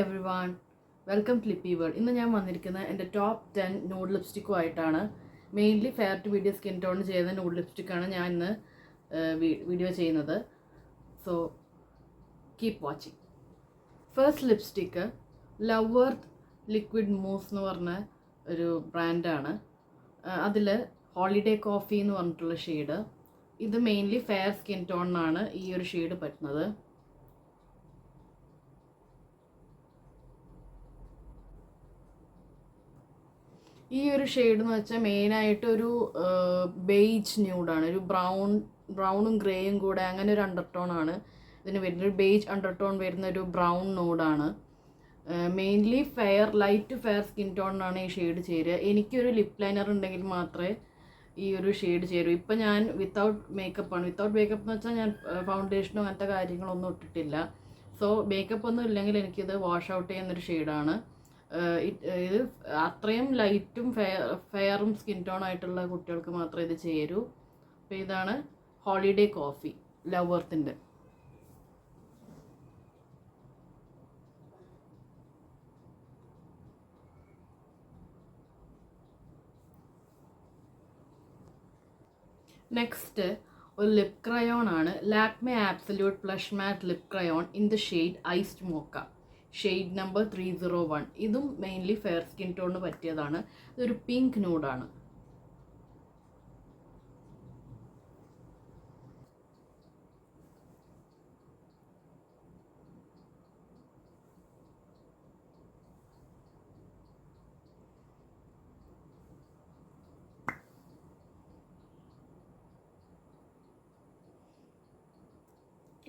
Everyone, welcome to Lippi World. ഇന്ന് ഞാൻ വന്നിരിക്കുന്നത് എൻ്റെ ടോപ്പ് 10 ന്യൂഡ് ലിപ്സ്റ്റിക്കുമായിട്ടാണ്. Mainly fair to medium skin tone ചെയ്യുന്ന ന്യൂഡ് ലിപ്സ്റ്റിക്കാണ് ഞാൻ ഇന്ന് വീഡിയോ ചെയ്യുന്നത്. So keep watching. First lipstick love earth liquid mousse എന്ന് പറഞ്ഞ ഒരു ബ്രാൻഡാണ്. അതിൽ ഹോളിഡേ കോഫി എന്ന് പറഞ്ഞിട്ടുള്ള ഷെയ്ഡ്. ഇത് മെയിൻലി ഫെയർ സ്കിൻ ടോണിനാണ് ഈ ഒരു ഷെയ്ഡ് പറ്റുന്നത്. ഈ ഒരു ഷെയ്ഡ് എന്ന് വെച്ചാൽ മെയിനായിട്ട് ഒരു ബെയ്ജ് ന്യൂഡാണ്. ഒരു ബ്രൗണും ഗ്രേയും കൂടെ അങ്ങനെ ഒരു അണ്ടർടോൺ ആണ് ഇതിന് വരുന്നത്. ഒരു ബെയ്ജ് അണ്ടർടോൺ വരുന്ന ഒരു ബ്രൗൺ നോഡാണ്. Mainly light to fair skin ടോണിനാണ് ഈ ഷെയ്ഡ് ചേരുക. എനിക്കൊരു ലിപ് ലൈനർ ഉണ്ടെങ്കിൽ മാത്രമേ ഈ ഒരു ഷെയ്ഡ് ചേരൂ. ഇപ്പം ഞാൻ വിത്തൗട്ട് മേക്കപ്പാണ്. വിത്തൗട്ട് മേക്കപ്പ് എന്ന് വെച്ചാൽ ഞാൻ ഫൗണ്ടേഷനോ അങ്ങനത്തെ കാര്യങ്ങളൊന്നും ഇട്ടിട്ടില്ല. സോ മേക്കപ്പ് ഒന്നും ഇല്ലെങ്കിൽ എനിക്കിത് വാഷ് ഔട്ട് ചെയ്യുന്നൊരു ഷെയ്ഡാണ്. ഇത് അത്രയും ലൈറ്റും ഫെയറും സ്കിൻ ടോൺ ആയിട്ടുള്ള കുട്ടികൾക്ക് മാത്രമേ ഇത് ചേരൂ. അപ്പോൾ ഇതാണ് ഹോളിഡേ കോഫി ലവ്വർത്തിൻ്റെ. നെക്സ്റ്റ് ഒരു ലിപ് ക്രയോൺ ആണ്. Lakme absolute plush matte lip crayon in the shade iced mocha, shade number 301. ഇതും മെയിൻലി ഫെയർ സ്കിൻ ടോണിന് പറ്റിയതാണ്. ഇതൊരു പിങ്ക് ന്യൂഡാണ്.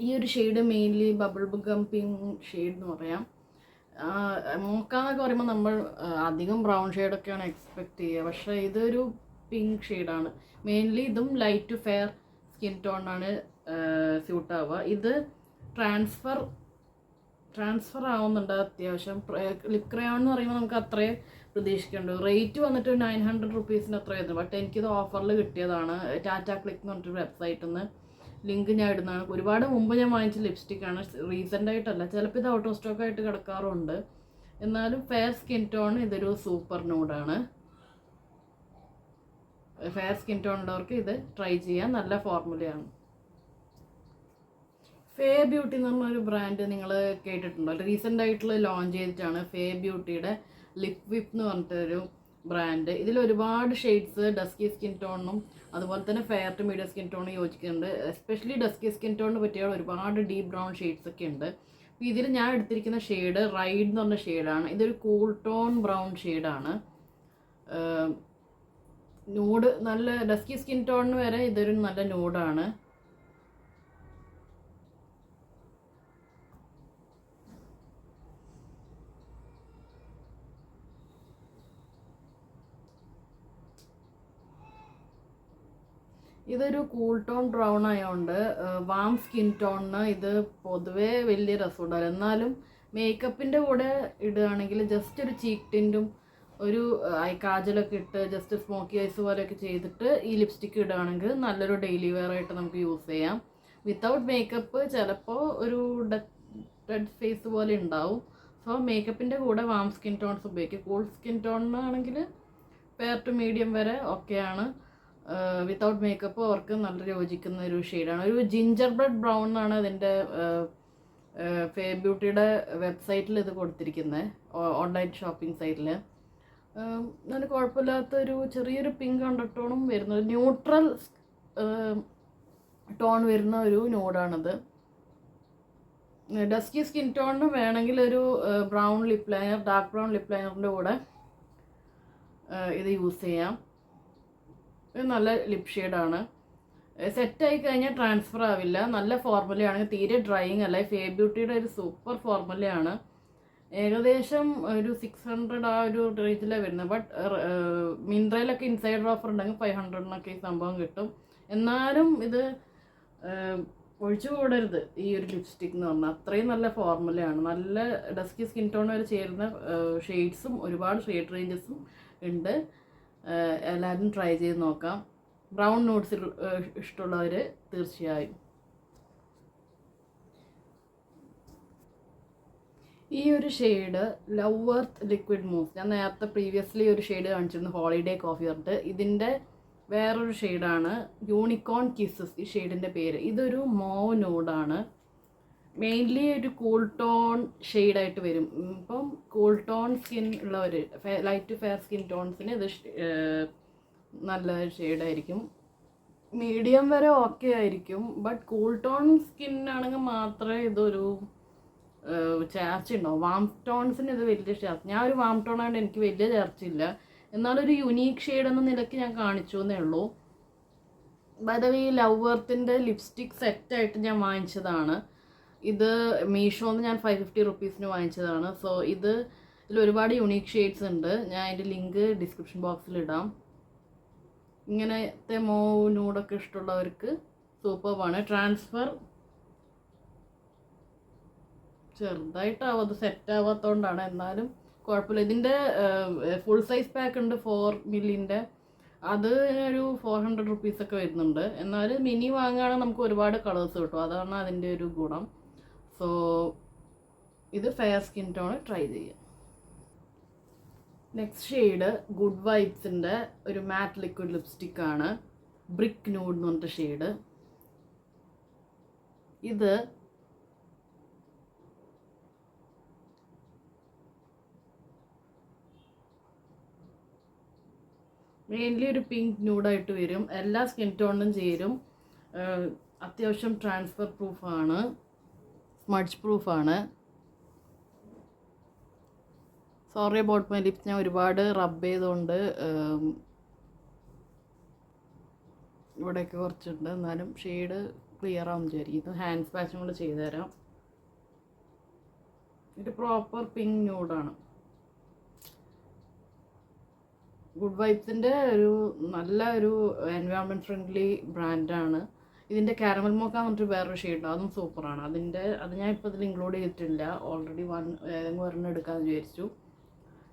ഈ ഒരു shade mainly bubble gum pink shade എന്ന് പറയാം. മോക്കാന്നൊക്കെ പറയുമ്പോൾ നമ്മൾ അധികം ബ്രൗൺ ഷെയ്ഡൊക്കെയാണ് എക്സ്പെക്റ്റ് ചെയ്യുക. പക്ഷേ ഇതൊരു പിങ്ക് ഷെയ്ഡാണ്. മെയിൻലി ഇതും ലൈറ്റ് ടു ഫെയർ സ്കിൻ ടോണിനാണ് സ്യൂട്ട് ആവുക. ഇത് ട്രാൻസ്ഫർ ആവുന്നുണ്ട് അത്യാവശ്യം. ലിപ് ക്രയോൺ എന്ന് പറയുമ്പോൾ നമുക്ക് അത്രേ പ്രതീക്ഷിക്കേണ്ടു. റേറ്റ് വന്നിട്ട് 900 റുപ്പീസിന് അത്രയായിരുന്നു. ബട്ട് എനിക്കിത് ഓഫറിൽ കിട്ടിയതാണ്. ടാറ്റ ക്ലിക്ക് എന്ന് പറഞ്ഞിട്ട് വെബ്സൈറ്റിൽ നിന്ന്. ലിങ്ക് ഞാൻ ഇടുന്നതാണ്. ഒരുപാട് മുമ്പ് ഞാൻ വാങ്ങിച്ച ലിപ്സ്റ്റിക്കാണ്, റീസെൻ്റ് ആയിട്ടല്ല. ചിലപ്പോൾ ഇത് ഔട്ട് ഓഫ് സ്റ്റോക്ക് ആയിട്ട് കിടക്കാറുണ്ട്. എന്നാലും ഫെയർ സ്കിൻ ടോൺ ഇതൊരു സൂപ്പർ ന്യൂഡാണ്. ഫെയർ സ്കിൻ ടോൺ ഉള്ളവർക്ക് ഇത് ട്രൈ ചെയ്യാൻ നല്ല ഫോർമുലയാണ്. ഫേ ബ്യൂട്ടി എന്ന് പറഞ്ഞൊരു ബ്രാൻഡ് നിങ്ങൾ കേട്ടിട്ടുണ്ടോ? റീസെൻ്റ് ആയിട്ടുള്ള ലോഞ്ച് ചെയ്തിട്ടാണ് ഫേ ബ്യൂട്ടിയുടെ ലിപ് വിപ്പ് എന്ന് പറഞ്ഞിട്ടൊരു ബ്രാൻഡ്. ഇതിൽ ഒരുപാട് ഷെയ്ഡ്സ് ഡസ്കി സ്കിൻ ടോണിനും അതുപോലെ തന്നെ ഫെയർ ടു മീഡിയം സ്കിൻ ടോണും യോജിക്കുന്നുണ്ട്. എസ്പെഷ്യലി ഡസ്കി സ്കിൻ ടോണിന് പറ്റിയ ഒരുപാട് ഡീപ്പ് ബ്രൗൺ ഷെയ്ഡ്സ് ഒക്കെ ഉണ്ട്. അപ്പോൾ ഇതിൽ ഞാൻ എടുത്തിരിക്കുന്ന ഷെയ്ഡ് റൈഡ് എന്ന് പറഞ്ഞ ഷെയ്ഡാണ്. ഇതൊരു കൂൾ ടോൺ ബ്രൗൺ ഷെയ്ഡാണ്. ന്യൂഡ്, നല്ല ഡസ്കി സ്കിൻ ടോണിന് വരെ ഇതൊരു നല്ല ന്യൂഡാണ്. ഇതൊരു കൂൾ ടോൺ ബ്രൗൺ ആയതുകൊണ്ട് വാം സ്കിൻ ടോണിന് ഇത് പൊതുവേ വലിയ രസമുണ്ടാവില്ല. എന്നാലും മേക്കപ്പിൻ്റെ കൂടെ ഇടുകയാണെങ്കിൽ ജസ്റ്റ് ഒരു ചീക്ക് ടിൻറ്റും ഒരു ഐ കാജലൊക്കെ ഇട്ട് ജസ്റ്റ് സ്മോക്കി ഐസ് പോലെയൊക്കെ ചെയ്തിട്ട് ഈ ലിപ്സ്റ്റിക്ക് ഇടുകയാണെങ്കിൽ നല്ലൊരു ഡെയിലി വെയർ ആയിട്ട് നമുക്ക് യൂസ് ചെയ്യാം. വിത്തൗട്ട് മേക്കപ്പ് ചിലപ്പോൾ ഒരു ഡെഡ് ഫേസ് പോലെ ഉണ്ടാവും. സോ മേക്കപ്പിൻ്റെ കൂടെ വാം സ്കിൻ ടോൺസ് ഉപയോഗിക്കും. കൂൾ സ്കിൻ ടോണിനാണെങ്കിൽ ഫെയർ ടു മീഡിയം വരെ ഒക്കെയാണ്. വിത്തൗട്ട് മേക്കപ്പ് അവർക്ക് നല്ല യോജിക്കുന്ന ഒരു ഷെയ്ഡാണ്. ഒരു ജിഞ്ചർ ബ്രെഡ് ബ്രൗൺ എന്നാണ് ഇതിൻ്റെ ഫേ ബ്യൂട്ടിയുടെ വെബ്സൈറ്റിൽ ഇത് കൊടുത്തിരിക്കുന്നത്, ഓൺലൈൻ ഷോപ്പിംഗ് സൈറ്റിൽ. നല്ല കുഴപ്പമില്ലാത്തൊരു ചെറിയൊരു പിങ്ക് അണ്ടർടോണും വരുന്ന ന്യൂട്രൽ ടോൺ വരുന്ന ഒരു ന്യൂഡാണിത്. ഡസ്കി സ്കിൻ ടോണിന് വേണമെങ്കിൽ ഒരു brown lip liner, dark brown lip ലൈനറിൻ്റെ കൂടെ ഇത് യൂസ് ചെയ്യാം. നല്ല ലിപ് ഷെയ്ഡാണ്. സെറ്റായി കഴിഞ്ഞാൽ ട്രാൻസ്ഫർ ആവില്ല. നല്ല ഫോർമുലയാണ്, തീരെ ഡ്രൈയിങ് അല്ല. ഫേ ബ്യൂട്ടിയുടെ ഒരു സൂപ്പർ ഫോർമുലയാണ്. ഏകദേശം ഒരു 600 ആ ഒരു റേഞ്ചിലാണ് വരുന്നത്. ബട്ട് മിന്ത്രയിലൊക്കെ ഇൻസൈഡർ ഓഫർ ഉണ്ടെങ്കിൽ 500-നൊക്കെ ഈ സംഭവം കിട്ടും. എന്നാലും ഇത് ഒഴിച്ചുകൂടരുത് ഈ ഒരു ലിപ്സ്റ്റിക് എന്ന് പറഞ്ഞാൽ. അത്രയും നല്ല ഫോർമുലയാണ്. നല്ല ഡസ്കി സ്കിൻ ടോൺ വരെ ചേരുന്ന ഷെയ്ഡ്സും ഒരുപാട് ഷെയ്ഡ് റേഞ്ചസും ഉണ്ട്. എല്ലാവരും ട്രൈ ചെയ്ത് നോക്കാം. ബ്രൗൺ നോട്ട്സ് ഇഷ്ടമുള്ളവർ തീർച്ചയായും. ഈ ഒരു ഷെയ്ഡ് ലവ് വർത്ത് ലിക്വിഡ് മൂസ്, ഞാൻ നേരത്തെ പ്രീവിയസ്ലി ഒരു ഷെയ്ഡ് കാണിച്ചിരുന്നു ഹോളിഡേ കോഫി വർത്ത്. ഇതിൻ്റെ വേറൊരു ഷെയ്ഡാണ് യൂണിക്കോൺ കിസ്സസ്, ഈ ഷെയ്ഡിൻ്റെ പേര്. ഇതൊരു മോവ് നൂഡാണ്. മെയിൻലി ഒരു കൂൾ ടോൺ ഷെയ്ഡായിട്ട് വരും. ഇപ്പം കൂൾ ടോൺ സ്കിൻ ഉള്ളവർ, ലൈറ്റ് ഫെയർ സ്കിൻ ടോൺസിന് ഇത് നല്ല ഷെയ്ഡായിരിക്കും. മീഡിയം വരെ ഓക്കെ ആയിരിക്കും. ബട്ട് കൂൾ ടോൺ സ്കിന്നാണെങ്കിൽ മാത്രമേ ഇതൊരു ചേർച്ച ഉണ്ടാവും. വാം ടോൺസിന് ഇത് വലിയ ചേർച്ച, ഞാൻ ഒരു വാം ടോൺ ആയതുകൊണ്ട് എനിക്ക് വലിയ ചേർച്ചയില്ല. എന്നാലൊരു യുണീക്ക് ഷെയ്ഡ് എന്ന നിലയ്ക്ക് ഞാൻ കാണിച്ചു എന്നേ ഉള്ളൂ. ബൈ ദ വേ, ലവ് വർത്തിൻ്റെ ലിപ്സ്റ്റിക് സെറ്റായിട്ട് ഞാൻ വാങ്ങിച്ചതാണ്. ഇത് മീഷോന്ന് ഞാൻ 550 റുപ്പീസിന് വാങ്ങിച്ചതാണ്. സോ ഇതിൽ ഒരുപാട് യുണീക്ക് ഷെയ്ഡ്സ് ഉണ്ട്. ഞാൻ അതിൻ്റെ ലിങ്ക് ഡിസ്ക്രിപ്ഷൻ ബോക്സിൽ ഇടാം. ഇങ്ങനത്തെ മോവ് നൂഡൊക്കെ ഇഷ്ടമുള്ളവർക്ക് സൂപ്പർബാണ്. Transfer ചെറുതായിട്ടാവും, set ആവാത്തതുകൊണ്ടാണ്. എന്നാലും കുഴപ്പമില്ല. ഇതിൻ്റെ ഫുൾ സൈസ് പാക്ക് ഉണ്ട് 4 മില്ലിൻ്റെ. അത് ഒരു 400 റുപ്പീസൊക്കെ വരുന്നുണ്ട്. എന്നാൽ മിനി വാങ്ങുകയാണെങ്കിൽ നമുക്ക് ഒരുപാട് കളേഴ്സ് കിട്ടും. അതാണ് അതിൻ്റെ ഒരു ഗുണം. സോ ഇത് ഫെയർ സ്കിൻ ടോൺ ട്രൈ ചെയ്യുക. നെക്സ്റ്റ് ഷെയ്ഡ് ഗുഡ് വൈബ്സിൻ്റെ ഒരു മാറ്റ് ലിക്വിഡ് ലിപ്സ്റ്റിക്കാണ്, ബ്രിക്ക് നൂഡ് എന്ന് പറഞ്ഞിട്ട് ഷെയ്ഡ്. ഇത് മെയിൻലി ഒരു പിങ്ക് ന്യൂഡായിട്ട് വരും. എല്ലാ സ്കിൻ ടോണിനും ചേരും. അത്യാവശ്യം ട്രാൻസ്ഫർ പ്രൂഫാണ്, സ്മഡ്ജ് പ്രൂഫാണ്. സോറി അബൌട്ട് മൈ ലിപ്സ്, ഞാൻ ഒരുപാട് റബ്ബ് ചെയ്തുകൊണ്ട് ഇവിടെയൊക്കെ കുറച്ചുണ്ട്. എന്നാലും ഷെയ്ഡ് ക്ലിയർ ആവും വിചാരിക്കുന്നു. ഹാൻഡ് സ്പാച്ചും കൂടെ ചെയ്തു തരാം. ഇത് പ്രോപ്പർ പിങ്ക് ന്യൂഡാണ്. ഗുഡ് വൈബ്സിൻ്റെ ഒരു നല്ല ഒരു എൻവയോൺമെൻറ്റ് ഫ്രണ്ട്ലി ബ്രാൻഡാണ്. ഇതിൻ്റെ കാരമൽ മോക്ക എന്ന് പറഞ്ഞിട്ട് വേറൊരു ഷെയ്ഡ്, അതും സൂപ്പറാണ്. അത് ഞാൻ ഇപ്പോൾ ഇതിൽ ഇൻക്ലൂഡ് ചെയ്തിട്ടില്ല. ഓൾറെഡി ഏതെങ്കിലും ഒരെണ്ണം എടുക്കാമെന്ന് വിചാരിച്ചു.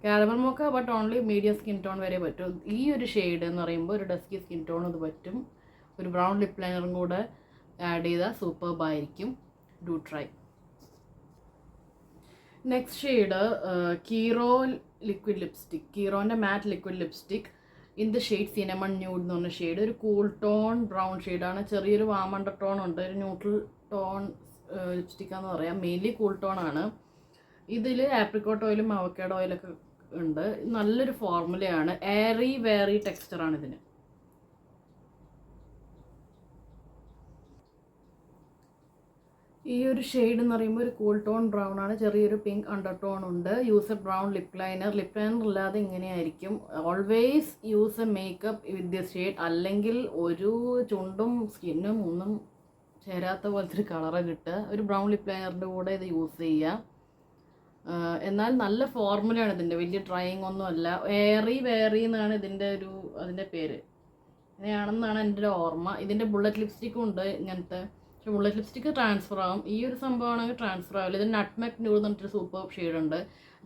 Caramel mocha but only medium skin tone വരെ പറ്റും. ഈ ഒരു ഷെയ്ഡ് എന്ന് പറയുമ്പോൾ ഒരു ഡസ്കി സ്കിൻ ടോൺ ഇത് പറ്റും. ഒരു ബ്രൗൺ ലിപ് ലൈനറും കൂടെ ആഡ് ചെയ്താൽ സൂപ്പർബായിരിക്കും. Do try. Next shade Kiro liquid lipstick, കീറോൻ്റെ matte liquid lipstick in the shade cinnamon nude എന്ന് പറഞ്ഞ ഷെയ്ഡ്. ഒരു കൂൾ ടോൺ ബ്രൗൺ ഷെയ്ഡാണ്. ചെറിയൊരു വാം അണ്ടർ ടോൺ ഉണ്ട്. ഒരു ന്യൂട്രൽ ടോൺ ലിപ്സ്റ്റിക്കാന്ന് പറയാം. മെയിൻലി കൂൾ ടോൺ ആണ്. ഇതിൽ ആപ്രിക്കോട്ട് ഓയിലും അവക്കാഡോ ഓയിലൊക്കെ ഉണ്ട്. നല്ലൊരു ഫോർമുലയാണ്. എയറി വേറി ടെക്സ്ചറാണ് ഇതിന്. ഈ ഒരു ഷെയ്ഡ് എന്ന് പറയുമ്പോൾ ഒരു കൂൾ ടോൺ ബ്രൗൺ ആണ്. ചെറിയൊരു പിങ്ക് അണ്ടർ ടോൺ ഉണ്ട്. Use a brown lip liner. Lip liner ഇല്ലാതെ ഇങ്ങനെയായിരിക്കും. Always use a makeup with this shade. അല്ലെങ്കിൽ ഒരു ചുണ്ടും സ്കിന്നും ഒന്നും ചേരാത്ത പോലത്തെ ഒരു കളറ് കിട്ടുക. ഒരു ബ്രൗൺ ലിപ് ലൈനറിൻ്റെ കൂടെ ഇത് യൂസ് ചെയ്യുക. എന്നാൽ നല്ല ഫോർമുലയാണ് ഇതിൻ്റെ. വലിയ ഡ്രൈയിങ് ഒന്നും അല്ല. എയറി വേറി എന്നാണ് അതിൻ്റെ പേര്. അങ്ങനെയാണെന്നാണ് എൻ്റെ ഒരു ഓർമ്മ. ഇതിൻ്റെ ബുള്ളറ്റ് ലിപ്സ്റ്റിക്കും ഉണ്ട് ഇങ്ങനത്തെ. പക്ഷെ ബുള്ളറ്റ് ലിപ്സ്റ്റിക്ക് ട്രാൻസ്ഫർ ആവും. ഈ ഒരു സംഭവമാണെങ്കിൽ ട്രാൻസ്ഫർ ആവില്ല. ഇത് നട്ട്മെക് ന്യൂഡ് എന്ന് പറഞ്ഞിട്ടൊരു സൂപ്പർ ഷെയ്ഡ് ഉണ്ട്.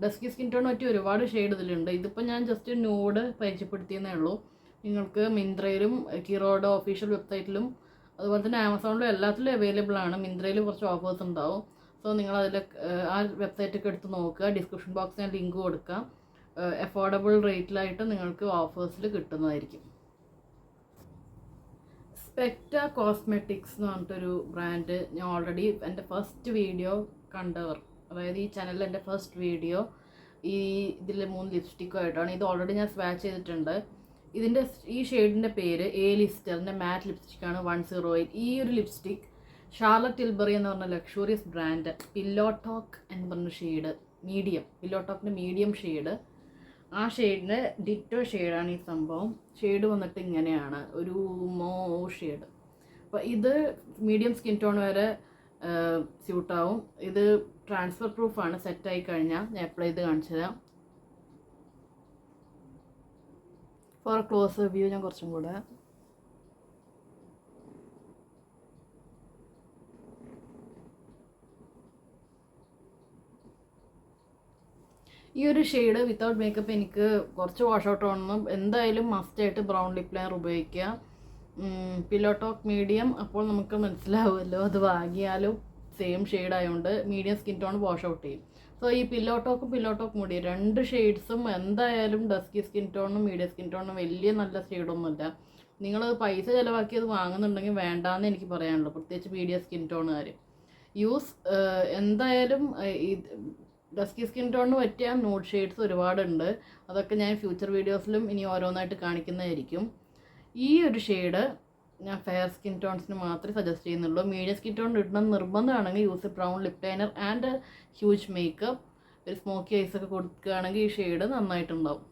ഡസ്കി സ്കിൻ ടോൺ പറ്റി ഒരുപാട് ഷെയ്ഡ് ഇതിലുണ്ട്. ഇതിപ്പോൾ ഞാൻ ജസ്റ്റ് ന്യൂഡ് പരിചയപ്പെടുത്തിയെന്നേ ഉള്ളൂ. നിങ്ങൾക്ക് മിന്ത്രയിലും കീറോയുടെ ഒഫീഷ്യൽ വെബ്സൈറ്റിലും അതുപോലെ തന്നെ ആമസോണിലും എല്ലാത്തിലും അവൈലബിൾ ആണ്. മിന്ത്രയിൽ കുറച്ച് ഓഫേഴ്സ് ഉണ്ടാവും. സോ നിങ്ങൾ ആ വെബ്സൈറ്റൊക്കെ എടുത്ത് നോക്കുക. ഡിസ്ക്രിപ്ഷൻ ബോക്സിൽ ഞാൻ ലിങ്ക് കൊടുക്കാം. അഫോർഡബിൾ റേറ്റിലായിട്ട് നിങ്ങൾക്ക് ഓഫേഴ്സിൽ കിട്ടുന്നതായിരിക്കും. സ്പെക്റ്റ കോസ്മെറ്റിക്സ് എന്ന് പറഞ്ഞിട്ടൊരു ബ്രാൻഡ് ഞാൻ ഓൾറെഡി എൻ്റെ ഫസ്റ്റ് വീഡിയോ കണ്ടവർ, അതായത് ഈ ചാനലിൽ എൻ്റെ ഫസ്റ്റ് വീഡിയോ ഇതിൽ 3 ലിപ്സ്റ്റിക്കുമായിട്ടാണ്. ഇത് ഓൾറെഡി ഞാൻ സ്വാച്ച് ചെയ്തിട്ടുണ്ട്. ഈ ഷെയ്ഡിൻ്റെ പേര് ലിസ്റ്ററിൻ്റെ മാറ്റ് ലിപ്സ്റ്റിക്കാണ് 108. ഈ ഒരു ലിപ്സ്റ്റിക് ഷാർലറ്റ് ടിൽബറി എന്ന് പറഞ്ഞ ലക്ഷൂറിയസ് ബ്രാൻഡ് പില്ലോ ടോക്ക് എന്ന് പറഞ്ഞ ഷെയ്ഡ്, മീഡിയം, പില്ലോ ടോക്കിൻ്റെ മീഡിയം ഷെയ്ഡ്. ആ ഷെയ്ഡിൻ്റെ ഡിറ്റോ ഷെയ്ഡാണ് ഈ സംഭവം. ഷെയ്ഡ് വന്നിട്ട് ഇങ്ങനെയാണ്, ഒരു ഷെയ്ഡ്. അപ്പോൾ ഇത് മീഡിയം സ്കിൻ ടോൺ വരെ സ്യൂട്ടാവും. ഇത് ട്രാൻസ്ഫർ പ്രൂഫാണ്. സെറ്റായി കഴിഞ്ഞാൽ ഞാൻ അപ്ലൈ ചെയ്ത് കാണിച്ചു തരാം. ഫോർ ക്ലോസ് റിവ്യൂ ഞാൻ കുറച്ചും കൂടെ ഈ ഒരു ഷെയ്ഡ് വിത്തൗട്ട് മേക്കപ്പ് എനിക്ക് കുറച്ച് വാഷ് ഔട്ട് ആവണം. എന്തായാലും മസ്റ്റായിട്ട് ബ്രൗൺ ലിപ് ലൈനർ ഉപയോഗിക്കുക. Pillow talk medium. അപ്പോൾ നമുക്ക് മനസ്സിലാവുമല്ലോ അത് വാങ്ങിയാലും സെയിം ഷെയ്ഡ് ആയതുകൊണ്ട് medium skin tone wash out ചെയ്യും. സോ ഈ പില്ലോ ടോക്ക് മൂടി 2 ഷെയ്ഡ്സും എന്തായാലും ഡസ്കി സ്കിൻ ടോണും മീഡിയം സ്കിൻ ടോണും വലിയ നല്ല ഷെയ്ഡൊന്നുമില്ല. നിങ്ങൾ പൈസ ചിലവാക്കി അത് വാങ്ങുന്നുണ്ടെങ്കിൽ വേണ്ടാന്ന് എനിക്ക് പറയാനുള്ളൂ, പ്രത്യേകിച്ച് മീഡിയം സ്കിൻ ടോണുകാർ. എന്തായാലും ഈ ഡസ്കി സ്കിൻ ടോണിന് പറ്റിയ ന്യൂഡ് ഷെയ്ഡ്സ് ഒരുപാടുണ്ട്. അതൊക്കെ ഞാൻ ഫ്യൂച്ചർ വീഡിയോസിലും ഇനി ഓരോന്നായിട്ട് കാണിക്കുന്നതായിരിക്കും. ഈ ഒരു ഷെയ്ഡ് ഞാൻ ഫെയർ സ്കിൻ ടോൺസിന് മാത്രമേ സജസ്റ്റ് ചെയ്യുന്നുള്ളൂ. മീഡിയം സ്കിൻ ടോൺ ഇടണം നിർബന്ധമാണെങ്കിൽ use brown lip liner and huge makeup, ഒരു സ്മോക്കി ഐസ് ഒക്കെ കൊടുക്കുകയാണെങ്കിൽ ഈ ഷെയ്ഡ് നന്നായിട്ടുണ്ടാവും.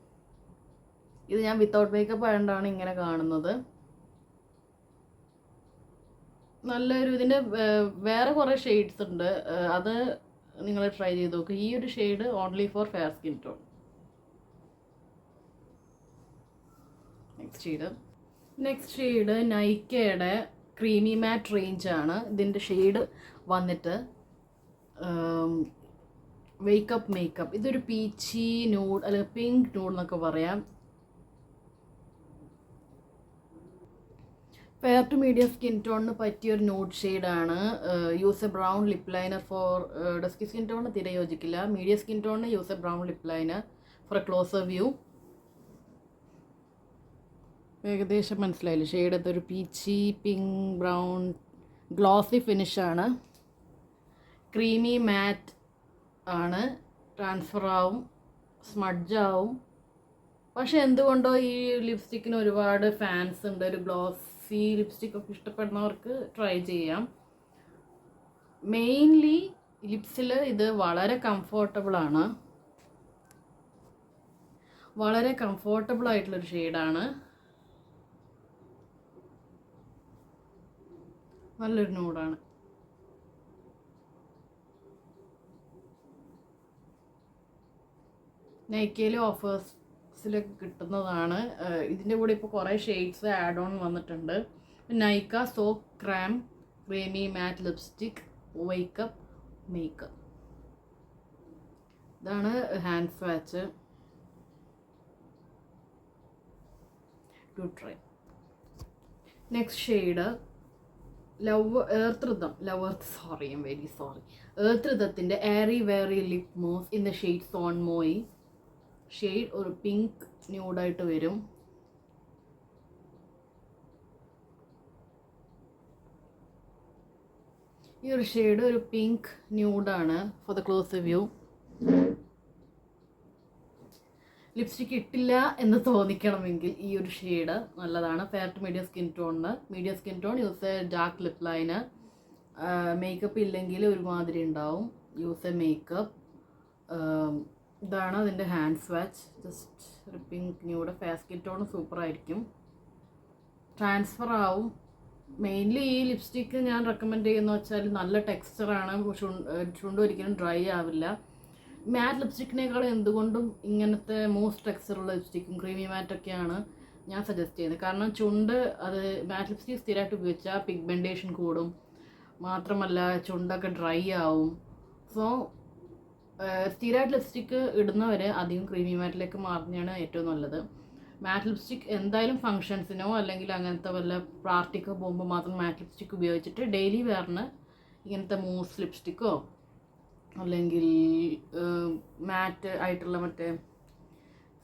ഇത് ഞാൻ വിത്തൗട്ട് മേക്കപ്പ് ആയതുകൊണ്ടാണ് ഇങ്ങനെ കാണുന്നത്. നല്ലൊരു ഇതിൻ്റെ വേറെ കുറേ ഷെയ്ഡ്സ് ഉണ്ട്, അത് നിങ്ങൾ ട്രൈ ചെയ്ത് നോക്കുക. ഈ ഒരു shade only for fair skin tone. Next shade നൈക്കയുടെ ക്രീമി മാറ്റ് റേഞ്ചാണ്. ഇതിൻ്റെ ഷെയ്ഡ് വന്നിട്ട് വേക്കപ്പ് മേക്കപ്പ്. ഇതൊരു പീച്ചി ന്യൂഡ് അല്ലെങ്കിൽ പിങ്ക് ന്യൂഡ് എന്നൊക്കെ പറയാം. ഫെയർ ടു മീഡിയം സ്കിൻ ടോണിന് പറ്റിയൊരു ന്യൂഡ് ഷെയ്ഡാണ്. Use a brown lip liner for dusky skin ടോണിന് തീരെ യോജിക്കില്ല. മീഡിയം സ്കിൻ ടോണിന് use a brown lip liner for a closer view. ഏകദേശം മനസ്സിലായില്ലേ ഷെയ്ഡ്? അതൊരു പീച്ചി പിങ്ക് ബ്രൗൺ ഗ്ലോസി ഫിനിഷാണ്. ക്രീമി മാറ്റ് ആണ്, ട്രാൻസ്ഫർ ആവും, സ്മഡ്ജാവും. പക്ഷെ എന്തുകൊണ്ടോ ഈ ലിപ്സ്റ്റിക്കിന് ഒരുപാട് ഫാൻസ് ഉണ്ട്. ഒരു ഗ്ലോസി ലിപ്സ്റ്റിക്കൊക്കെ ഇഷ്ടപ്പെടുന്നവർക്ക് ട്രൈ ചെയ്യാം. മെയിൻലി ലിപ്സിൽ ഇത് വളരെ കംഫോർട്ടബിളാണ്, വളരെ കംഫോർട്ടബിൾ ആയിട്ടുള്ളൊരു ഷെയ്ഡാണ്. നല്ലൊരു ന്യൂഡാണ്. നൈക്കയിൽ ഓഫേഴ്സിലൊക്കെ കിട്ടുന്നതാണ്. ഇതിൻ്റെ കൂടെ ഇപ്പോൾ കുറേ ഷെയ്ഡ്സ് ആഡ് ഓൺ വന്നിട്ടുണ്ട്. Nykaa so creme creamy matte lipstick wake up makeup. ഇതാണ് hand swatch. To try. Next shade earth ഋതത്തിൻ്റെ airy very lip mousse in the shade സോൺ മോയി. ഷെയ്ഡ് ഒരു പിങ്ക് ന്യൂഡായിട്ട് വരും. ഈ ഒരു ഷെയ്ഡ് ഒരു പിങ്ക് ന്യൂഡാണ്. For the close view. Lipstick ഇട്ടില്ല എന്ന് തോന്നിക്കണമെങ്കിൽ ഈ ഒരു ഷെയ്ഡ് നല്ലതാണ്. ഫെയർ ടു മീഡിയം സ്കിൻ ടോണിന്. Medium skin tone use a dark lip liner. Makeup ഇല്ലെങ്കിൽ ഒരുമാതിരി ഉണ്ടാവും. Use a makeup. ഇതാണ് അതിൻ്റെ ഹാൻഡ് സ്വാച്ച്. ജസ്റ്റ് ഒരു pink nude. Fair skin tone സൂപ്പറായിരിക്കും, ട്രാൻസ്ഫർ ആവും. മെയിൻലി ഈ ലിപ്സ്റ്റിക്ക് ഞാൻ റെക്കമെൻഡ് ചെയ്യുന്ന വെച്ചാൽ നല്ല ടെക്സ്ചറാണ്, ചുണ്ട് ഒരിക്കലും ഡ്രൈ ആവില്ല. മാറ്റ് ലിപ്സ്റ്റിക്കിനേക്കാൾ എന്തുകൊണ്ടും ഇങ്ങനത്തെ മോസ്റ്റ് ടെക്സ്ചറുള്ള ലിപ്സ്റ്റിക്കും ക്രീമി മാറ്റൊക്കെയാണ് ഞാൻ സജസ്റ്റ് ചെയ്യുന്നത്. കാരണം ചുണ്ട് അത് മാറ്റ് ലിപ്സ്റ്റിക് സ്ഥിരമായിട്ട് ഉപയോഗിച്ചാൽ പിഗ്മെൻറ്റേഷൻ കൂടും, മാത്രമല്ല ചുണ്ടൊക്കെ ഡ്രൈ ആവും. സോ സ്ഥിരമായിട്ട് ലിപ്സ്റ്റിക്ക് ഇടുന്നവരെ അധികം ക്രീമി മാറ്റിലേക്ക് മാറുന്നതാണ് ഏറ്റവും നല്ലത്. മാറ്റ് ലിപ്സ്റ്റിക് എന്തായാലും ഫങ്ഷൻസിനോ അല്ലെങ്കിൽ അങ്ങനത്തെ വല്ല പാർട്ടിക്കോ പോകുമ്പോൾ മാത്രം മാറ്റ് ലിപ്സ്റ്റിക് ഉപയോഗിച്ചിട്ട് ഡെയിലി വെയറിന് ഇങ്ങനത്തെ മൂസ് ലിപ്സ്റ്റിക്കോ അല്ലെങ്കിൽ മാറ്റ് ആയിട്ടുള്ള മറ്റേ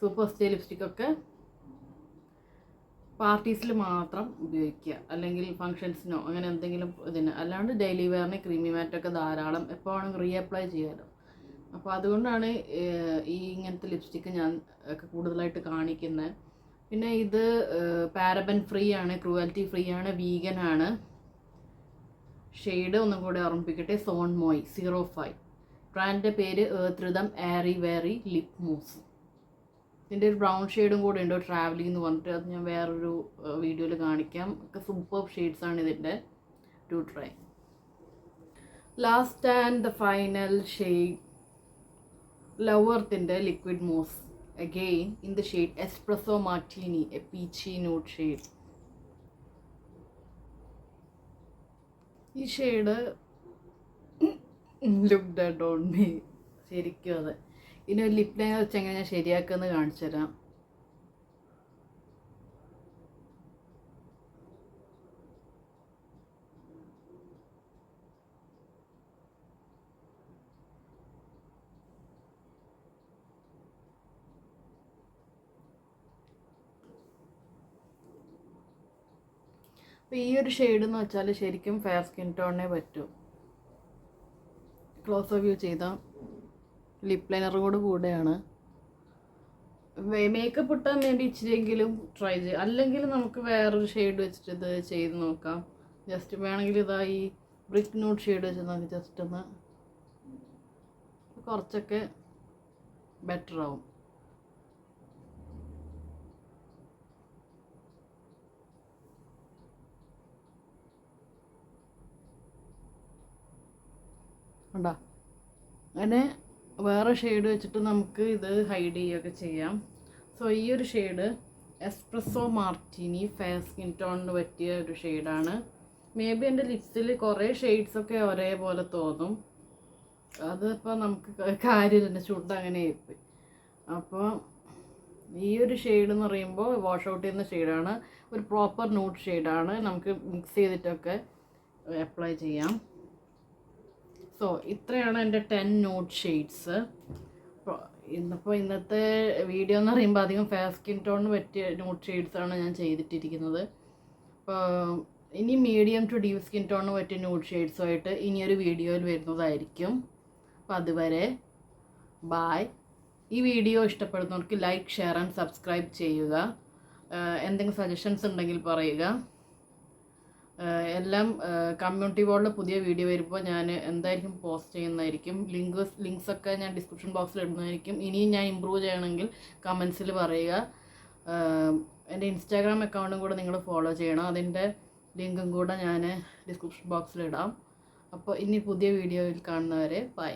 സൂപ്പർ സ്റ്റേ ലിപ്സ്റ്റിക്കൊക്കെ പാർട്ടീസിൽ മാത്രം ഉപയോഗിക്കുക, അല്ലെങ്കിൽ ഫങ്ഷൻസിനോ അങ്ങനെ എന്തെങ്കിലും ഇതിന്. അല്ലാണ്ട് ഡെയിലി വെയറിന് ക്രീമി മാറ്റൊക്കെ ധാരാളം എപ്പോഴാണെങ്കിൽ റീഅപ്ലൈ ചെയ്യാമല്ലോ. അപ്പോൾ അതുകൊണ്ടാണ് ഈ ഇങ്ങനത്തെ ലിപ്സ്റ്റിക്ക് ഞാൻ ഒക്കെ കൂടുതലായിട്ട് കാണിക്കുന്നത്. പിന്നെ ഇത് പാരബൻ ഫ്രീ ആണ്, ക്രൂവൽറ്റി ഫ്രീ ആണ്, വീഗൻ ആണ്. ഷെയ്ഡ് ഒന്നും കൂടെ ഓർമ്മിപ്പിക്കട്ടെ, സോൺ മോയ് 05. ബ്രാൻഡിൻ്റെ പേര് ത്രിതം എയറി വെറി ലിപ് മൂസ്. ഇതിൻ്റെ ഒരു ബ്രൗൺ ഷെയ്ഡും കൂടെ ഉണ്ട്, ട്രാവലിംഗ് എന്ന് പറഞ്ഞിട്ട്. അത് ഞാൻ വേറൊരു വീഡിയോയിൽ കാണിക്കാം. ഒക്കെ സൂപ്പർ ഷെയ്ഡ്സാണ് ഇതിൻ്റെ. To try. Last and the final shade ലവർത്തിൻ്റെ liquid mousse, again in the shade espresso martini, a peachy nude shade. ഈ shade look dead on me. ശരിക്കും അതെ. ഇനി ഒരു ലിപ് ലൈനർ വെച്ച് എങ്ങനെ ഞാൻ ശരിയാക്കുമെന്ന് കാണിച്ചു തരാം. അപ്പോൾ ഈ ഒരു ഷെയ്ഡ് എന്ന് വെച്ചാൽ ശരിക്കും ഫെയർ സ്കിൻ ടോണിനെ പറ്റും. ക്ലോസ് വ്യൂ ചെയ്താൽ ലിപ് ലൈനർ കൂടെയാണ്. മേക്കപ്പ് ഇട്ടാൽ വേണ്ടി ഇച്ചിരിയെങ്കിലും ട്രൈ ചെയ്യും. അല്ലെങ്കിൽ നമുക്ക് വേറൊരു ഷെയ്ഡ് വെച്ചിട്ട് ഇത് ചെയ്ത് നോക്കാം. ജസ്റ്റ് വേണമെങ്കിൽ ഇതായി ബ്രിക്ക് ന്യൂഡ് ഷെയ്ഡ് വെച്ച് നമുക്ക് ജസ്റ്റ് ഒന്ന് കുറച്ചൊക്കെ ബെറ്റർ ആവും. ഉണ്ടോ? അങ്ങനെ വേറെ ഷെയ്ഡ് വെച്ചിട്ട് നമുക്ക് ഇത് ഹൈഡ് ചെയ്യുകയൊക്കെ ചെയ്യാം. സോ ഈ ഒരു shade espresso martini fair skin ടോണിന് പറ്റിയ ഒരു ഷെയ്ഡാണ്. മേ ബി എൻ്റെ ലിപ്സിൽ കുറേ ഷെയ്ഡ്സൊക്കെ ഒരേപോലെ തോന്നും. അതിപ്പോൾ നമുക്ക് കാര്യമില്ല, എൻ്റെ ചുണ്ട് അങ്ങനെ ആയിപ്പോയി. അപ്പോൾ ഈ ഒരു ഷെയ്ഡ് എന്ന് പറയുമ്പോൾ വാഷ് ഔട്ട് ചെയ്യുന്ന ഷെയ്ഡാണ്. ഒരു പ്രോപ്പർ ന്യൂഡ് ഷെയ്ഡാണ്. നമുക്ക് മിക്സ് ചെയ്തിട്ടൊക്കെ അപ്ലൈ ചെയ്യാം. സോ ഇത്രയാണ് എൻ്റെ 10 ന്യൂഡ് ഷെയ്ഡ്സ്. ഇന്നത്തെ വീഡിയോ എന്ന് പറയുമ്പോൾ അധികം ഫെയർ സ്കിൻ ടോണിന് പറ്റിയ ന്യൂഡ് ഷെയ്ഡ്സാണ് ഞാൻ ചെയ്തിട്ടിരിക്കുന്നത്. അപ്പോൾ ഇനി മീഡിയം ടു ഡീപ് സ്കിൻ ടോണിന് പറ്റിയ ന്യൂഡ് ഷെയ്ഡ്സുമായിട്ട് ഇനിയൊരു വീഡിയോയിൽ വരുന്നതായിരിക്കും. അപ്പോൾ അതുവരെ ബായ്. ഈ വീഡിയോ ഇഷ്ടപ്പെടുന്നവർക്ക് ലൈക്ക്, ഷെയർ ആൻഡ് സബ്സ്ക്രൈബ് ചെയ്യുക. എന്തെങ്കിലും സജഷൻസ് ഉണ്ടെങ്കിൽ പറയുക. എല്ലാം കമ്മ്യൂണിറ്റി ബോർഡിൽ പുതിയ വീഡിയോ വരുമ്പോൾ ഞാൻ എന്തായിരിക്കും പോസ്റ്റ് ചെയ്യുന്നതായിരിക്കും. ലിങ്ക്സൊക്കെ ഞാൻ ഡിസ്ക്രിപ്ഷൻ ബോക്സിൽ ഇടുന്നതായിരിക്കും. ഇനിയും ഞാൻ ഇമ്പ്രൂവ് ചെയ്യണമെങ്കിൽ കമൻസിൽ പറയുക. എൻ്റെ ഇൻസ്റ്റാഗ്രാം അക്കൗണ്ടും കൂടെ നിങ്ങൾ ഫോളോ ചെയ്യണം. അതിൻ്റെ ലിങ്കും കൂടെ ഞാൻ ഡിസ്ക്രിപ്ഷൻ ബോക്സിൽ ഇടാം. അപ്പോൾ ഇനി പുതിയ വീഡിയോയിൽ കാണുന്നവരെ ബൈ.